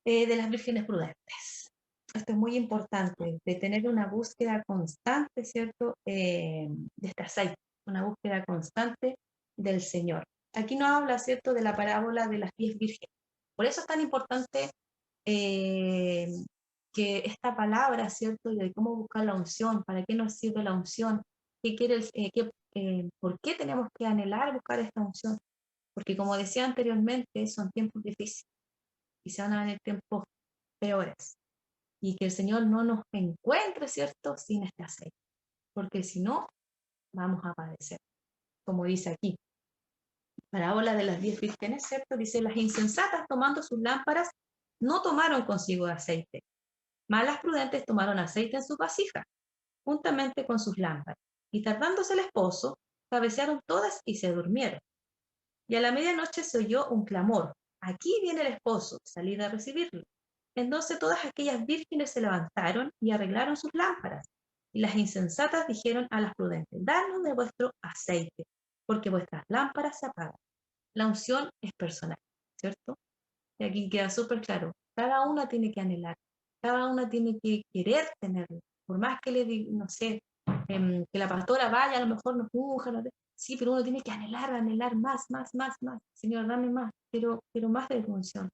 De las vírgenes prudentes. Esto es muy importante, de tener una búsqueda constante, ¿cierto? De este aceite, una búsqueda constante del Señor. Aquí nos habla, ¿cierto?, de la parábola de las 10 vírgenes. Por eso es tan importante que esta palabra, ¿cierto?, de cómo buscar la unción, para qué nos sirve la unción, qué quiere, por qué tenemos que anhelar buscar esta unción. Porque como decía anteriormente, son tiempos difíciles y se van a venir tiempos peores. Y que el Señor no nos encuentre, ¿cierto?, sin este aceite. Porque si no, vamos a padecer. Como dice aquí, parábola de las 10 vírgenes, ¿cierto? Dice, las insensatas tomando sus lámparas no tomaron consigo aceite, mas las prudentes tomaron aceite en su vasija, juntamente con sus lámparas. Y tardándose el esposo, cabecearon todas y se durmieron. Y a la medianoche se oyó un clamor. Aquí viene el esposo, salid a recibirlo. Entonces todas aquellas vírgenes se levantaron y arreglaron sus lámparas. Y las insensatas dijeron a las prudentes, dadnos de vuestro aceite, porque vuestras lámparas se apagan. La unción es personal, ¿cierto? Y aquí queda súper claro. Cada una tiene que anhelar, cada una tiene que querer tenerlo. Por más que le diga, no sé, que la pastora vaya, a lo mejor nos unja, sí, pero uno tiene que anhelar más. Señor, dame más, pero más de tu unción.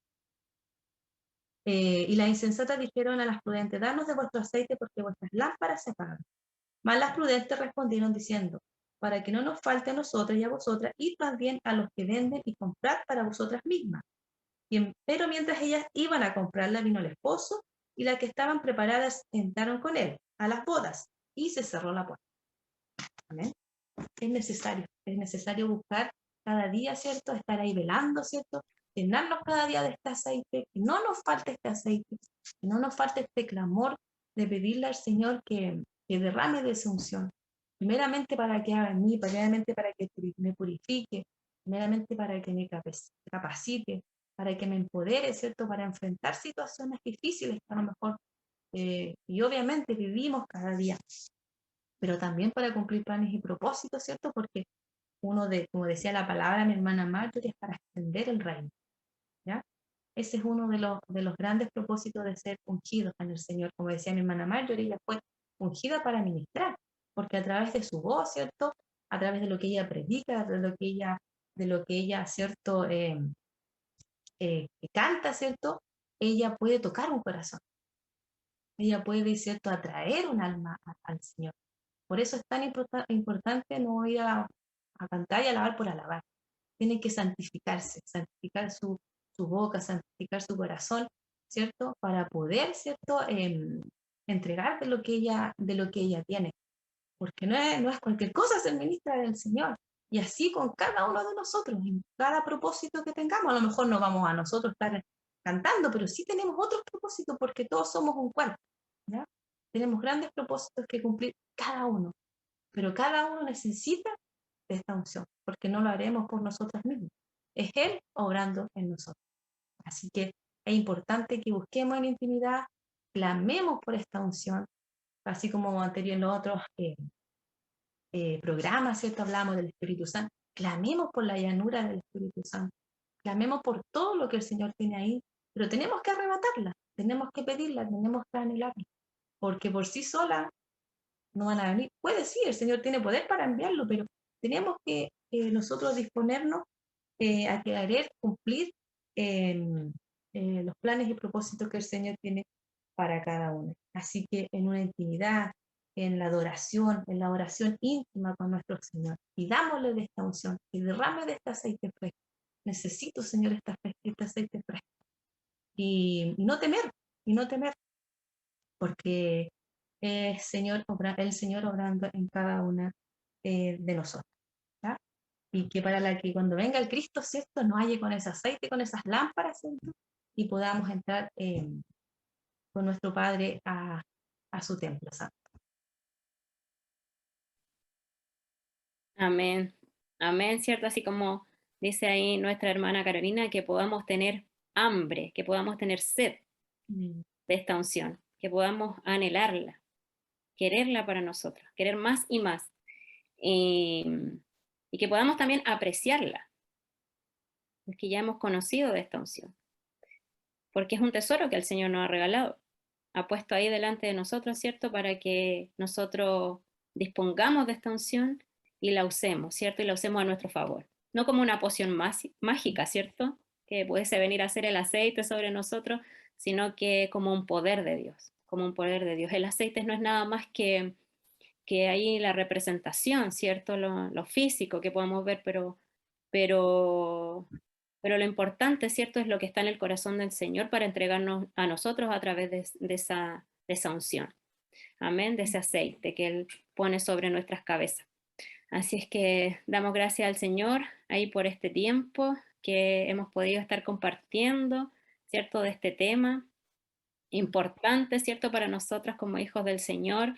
Y las insensatas dijeron a las prudentes, danos de vuestro aceite porque vuestras lámparas se apagan. Mas las prudentes respondieron diciendo, para que no nos falte a nosotras y a vosotras, id más bien a los que venden y comprad para vosotras mismas. Pero mientras ellas iban a comprarla, vino el esposo, y las que estaban preparadas entraron con él a las bodas, y se cerró la puerta. Amén. Es necesario buscar cada día, ¿cierto? Estar ahí velando, ¿cierto? Llenarnos cada día de este aceite, que no nos falte este aceite, que no nos falte este clamor de pedirle al Señor que derrame de su unción, primeramente para que haga en mí, primeramente para que me purifique, primeramente para que me capacite, para que me empodere, ¿cierto? Para enfrentar situaciones difíciles que a lo mejor, y obviamente vivimos cada día, pero también para cumplir planes y propósitos, ¿cierto? Porque como decía la palabra mi hermana Marjorie, es para extender el reino, ¿ya? Ese es uno de los grandes propósitos de ser ungidos en el Señor. Como decía mi hermana Marjorie, ella fue ungida para ministrar, porque a través de su voz, ¿cierto? A través de lo que ella predica, de lo que ella ¿cierto? Canta, ¿cierto? Ella puede tocar un corazón. Ella puede, ¿cierto? Atraer un alma al Señor. Por eso es tan importante no ir a cantar y alabar por alabar. Tiene que santificarse, santificar su boca, santificar su corazón, ¿cierto? Para poder, ¿cierto? Entregar de lo que ella tiene. Porque no es cualquier cosa ser ministra del Señor. Y así con cada uno de nosotros, en cada propósito que tengamos, a lo mejor no vamos a nosotros estar cantando, pero sí tenemos otros propósitos porque todos somos un cuerpo, ¿ya? Tenemos grandes propósitos que cumplir cada uno, pero cada uno necesita de esta unción, porque no lo haremos por nosotros mismos. Es Él obrando en nosotros. Así que es importante que busquemos en intimidad, clamemos por esta unción, así como anterior en los otros programas, ¿cierto? Hablamos del Espíritu Santo. Clamemos por la llanura del Espíritu Santo. Clamemos por todo lo que el Señor tiene ahí, pero tenemos que arrebatarla, tenemos que pedirla, tenemos que anhelarla, porque por sí sola no van a venir. Puede sí, el Señor tiene poder para enviarlo, pero tenemos que nosotros disponernos a querer cumplir los planes y propósitos que el Señor tiene para cada uno. Así que en una intimidad, en la oración íntima con nuestro Señor, pidámosle de esta unción, y derrame de este aceite fresco. Necesito, Señor, este aceite fresco. Y no temer, y no temer, porque el Señor obrando en cada una de nosotros. ¿Ya? Y que para la que cuando venga el Cristo, ¿cierto? Nos halle con ese aceite, con esas lámparas, ¿cierto? Y podamos entrar con nuestro Padre a su templo santo. Amén. Amén, ¿cierto? Así como dice ahí nuestra hermana Carolina, que podamos tener hambre, que podamos tener sed Mm. de esta unción, que podamos anhelarla, quererla para nosotros, querer más y más. Y, y que podamos también apreciarla, porque ya hemos conocido de esta unción, porque es un tesoro que el Señor nos ha regalado, ha puesto ahí delante de nosotros, ¿cierto? Para que nosotros dispongamos de esta unción y la usemos, ¿cierto? Y la usemos a nuestro favor. No como una poción mágica, ¿cierto? Que pudiese venir a ser el aceite sobre nosotros, sino que como un poder de Dios, como un poder de Dios. El aceite no es nada más que ahí la representación, ¿cierto? Lo físico que podemos ver, pero, pero lo importante, ¿cierto? Es lo que está en el corazón del Señor para entregarnos a nosotros a través de esa unción. Amén, de ese aceite que Él pone sobre nuestras cabezas. Así es que damos gracias al Señor ahí por este tiempo que hemos podido estar compartiendo, ¿cierto? De este tema importante, ¿cierto? Para nosotras como hijos del Señor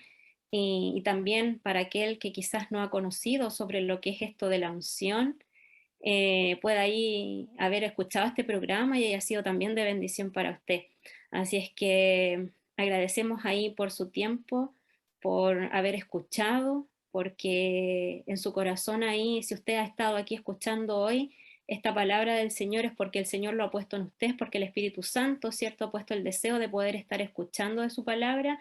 y también para aquel que quizás no ha conocido sobre lo que es esto de la unción, pueda ahí haber escuchado este programa y haya sido también de bendición para usted. Así es que agradecemos ahí por su tiempo, por haber escuchado, porque en su corazón ahí, si usted ha estado aquí escuchando hoy, esta palabra del Señor es porque el Señor lo ha puesto en usted, porque el Espíritu Santo, ¿cierto?, ha puesto el deseo de poder estar escuchando de su palabra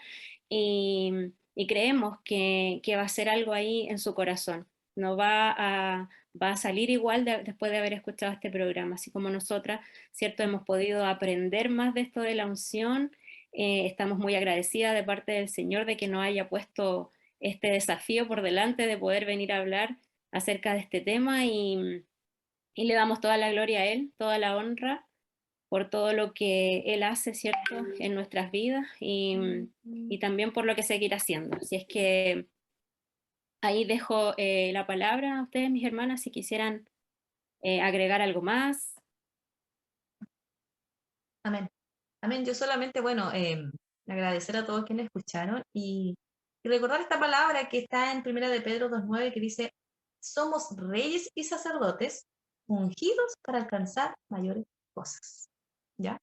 y creemos que va a ser algo ahí en su corazón. No va a salir igual después de haber escuchado este programa, así como nosotras, ¿cierto? Hemos podido aprender más de esto de la unción. Estamos muy agradecidas de parte del Señor de que nos haya puesto este desafío por delante de poder venir a hablar acerca de este tema y le damos toda la gloria a Él, toda la honra por todo lo que Él hace, ¿cierto?, en nuestras vidas y también por lo que seguirá haciendo. Así es que ahí dejo la palabra a ustedes, mis hermanas, si quisieran agregar algo más. Amén. Amén. Yo solamente, bueno, agradecer a todos quienes escucharon y recordar esta palabra que está en 1 de Pedro 2:9 que dice, somos reyes y sacerdotes ungidos para alcanzar mayores cosas, ¿ya?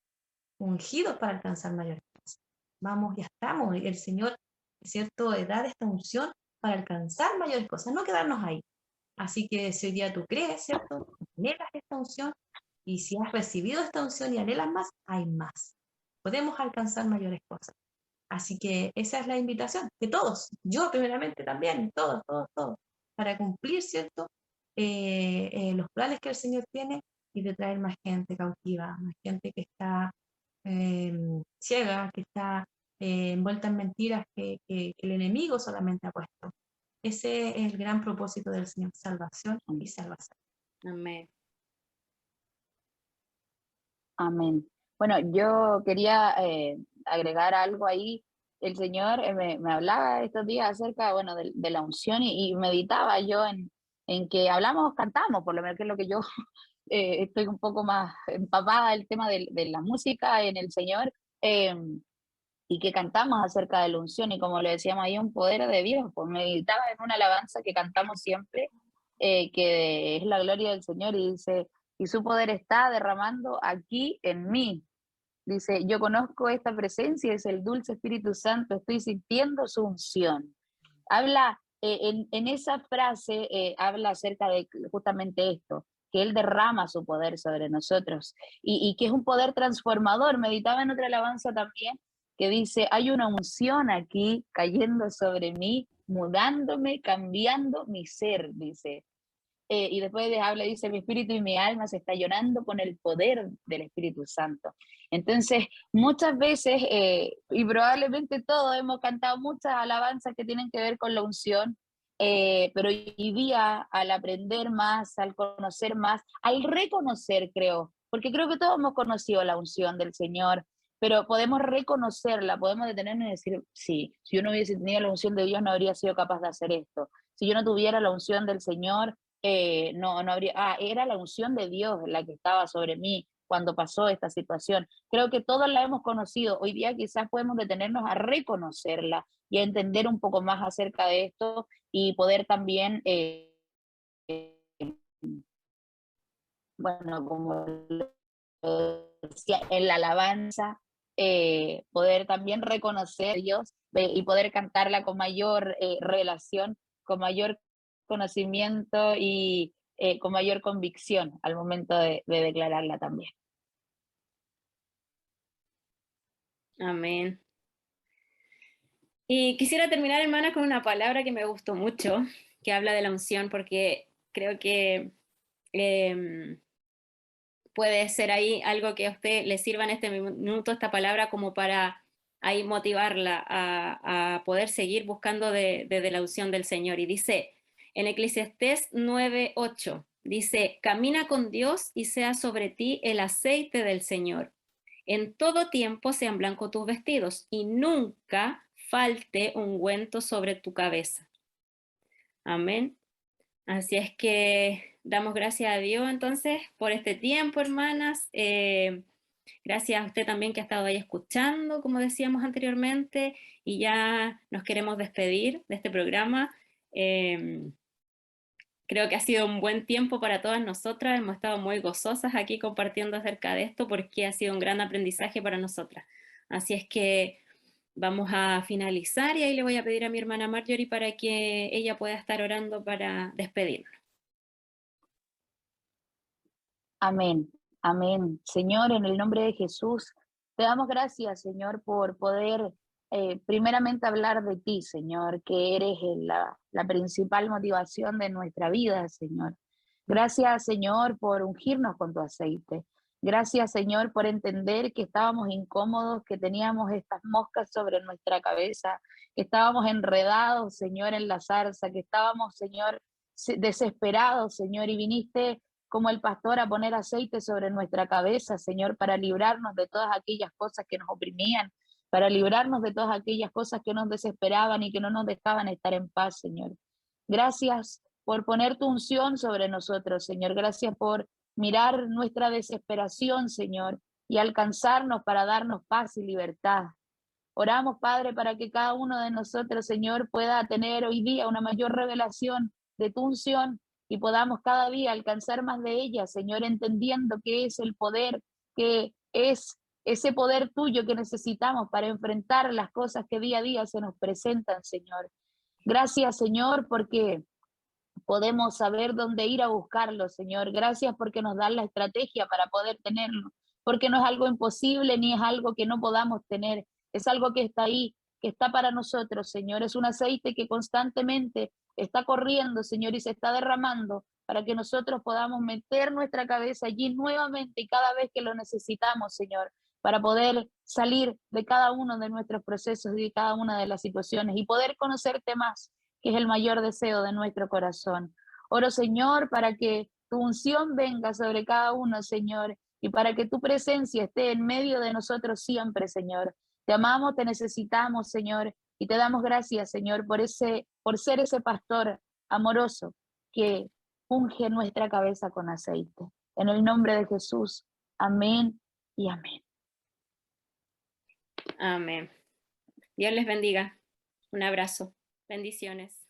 Ungidos para alcanzar mayores cosas. Vamos, ya estamos, el Señor, ¿cierto?, da esta unción para alcanzar mayores cosas, no quedarnos ahí. Así que si hoy día tú crees, ¿cierto?, anhelas esta unción, y si has recibido esta unción y anhelas más, hay más. Podemos alcanzar mayores cosas. Así que esa es la invitación, que todos, yo primeramente también, todos, para cumplir, ¿cierto?, los planes que el Señor tiene y de traer más gente cautiva, más gente que está ciega, que está envuelta en mentiras que el enemigo solamente ha puesto. Ese es el gran propósito del Señor, salvación y salvación. Amén. Amén. Bueno, yo quería agregar algo ahí. El Señor me hablaba estos días acerca, bueno, de la unción y meditaba yo en que hablamos, cantamos, por lo menos que es lo que yo estoy un poco más empapada del tema de la música en el Señor, y que cantamos acerca de la unción y como le decíamos ahí, un poder de Dios. Pues meditaba en una alabanza que cantamos siempre, que es la gloria del Señor y dice, y su poder está derramando aquí en mí. Dice, yo conozco esta presencia, es el dulce Espíritu Santo, estoy sintiendo su unción. Habla, en esa frase, habla acerca de justamente esto, que Él derrama su poder sobre nosotros y que es un poder transformador. Meditaba en otra alabanza también que dice, hay una unción aquí cayendo sobre mí, mudándome, cambiando mi ser, dice. Y después habla, dice, mi espíritu y mi alma se está llenando con el poder del Espíritu Santo. Entonces, muchas veces, y probablemente todos hemos cantado muchas alabanzas que tienen que ver con la unción, pero hoy día, al aprender más, al conocer más, al reconocer, creo, porque creo que todos hemos conocido la unción del Señor, pero podemos reconocerla, podemos detenernos y decir, sí, si yo no hubiese tenido la unción de Dios, no habría sido capaz de hacer esto. Si yo no tuviera la unción del Señor, no habría, era la unción de Dios la que estaba sobre mí cuando pasó esta situación. Creo que todos la hemos conocido. Hoy día quizás podemos detenernos a reconocerla y a entender un poco más acerca de esto y poder también, bueno, como decía en la alabanza, poder también reconocer a Dios y poder cantarla con mayor relación, con mayor conocimiento y con mayor convicción al momento de declararla también. Amén. Y quisiera terminar, hermana, con una palabra que me gustó mucho, que habla de la unción, porque creo que puede ser ahí algo que a usted le sirva en este minuto, esta palabra, como para ahí motivarla a poder seguir buscando de la unción del Señor. Y dice en Eclesiastés 9:8, dice, camina con Dios y sea sobre ti el aceite del Señor. En todo tiempo sean blancos tus vestidos y nunca falte ungüento sobre tu cabeza. Amén. Así es que damos gracias a Dios entonces por este tiempo, hermanas. Gracias a usted también que ha estado ahí escuchando, como decíamos anteriormente, y ya nos queremos despedir de este programa. Creo que ha sido un buen tiempo para todas nosotras. Hemos estado muy gozosas aquí compartiendo acerca de esto porque ha sido un gran aprendizaje para nosotras. Así es que vamos a finalizar y ahí le voy a pedir a mi hermana Marjorie para que ella pueda estar orando para despedirnos. Amén, amén. Señor, en el nombre de Jesús, te damos gracias, Señor, por poder primeramente hablar de ti, Señor, que eres la principal motivación de nuestra vida, Señor. Gracias, Señor, por ungirnos con tu aceite. Gracias, Señor, por entender que estábamos incómodos, que teníamos estas moscas sobre nuestra cabeza, que estábamos enredados, Señor, en la zarza, que estábamos, Señor, desesperados, Señor, y viniste como el pastor a poner aceite sobre nuestra cabeza, Señor, para librarnos de todas aquellas cosas que nos oprimían, para librarnos de todas aquellas cosas que nos desesperaban y que no nos dejaban estar en paz, Señor. Gracias por poner tu unción sobre nosotros, Señor. Gracias por mirar nuestra desesperación, Señor, y alcanzarnos para darnos paz y libertad. Oramos, Padre, para que cada uno de nosotros, Señor, pueda tener hoy día una mayor revelación de tu unción y podamos cada día alcanzar más de ella, Señor, entendiendo que es el poder, que es ese poder tuyo que necesitamos para enfrentar las cosas que día a día se nos presentan, Señor. Gracias, Señor, porque podemos saber dónde ir a buscarlo, Señor. Gracias porque nos dan la estrategia para poder tenerlo, porque no es algo imposible ni es algo que no podamos tener, es algo que está ahí, que está para nosotros, Señor. Es un aceite que constantemente está corriendo, Señor, y se está derramando para que nosotros podamos meter nuestra cabeza allí nuevamente y cada vez que lo necesitamos, Señor, para poder salir de cada uno de nuestros procesos y de cada una de las situaciones y poder conocerte más, que es el mayor deseo de nuestro corazón. Oro, Señor, para que tu unción venga sobre cada uno, Señor, y para que tu presencia esté en medio de nosotros siempre, Señor. Te amamos, te necesitamos, Señor, y te damos gracias, Señor, por ser ese pastor amoroso que unge nuestra cabeza con aceite. En el nombre de Jesús. Amén y amén. Amén. Dios les bendiga. Un abrazo. Bendiciones.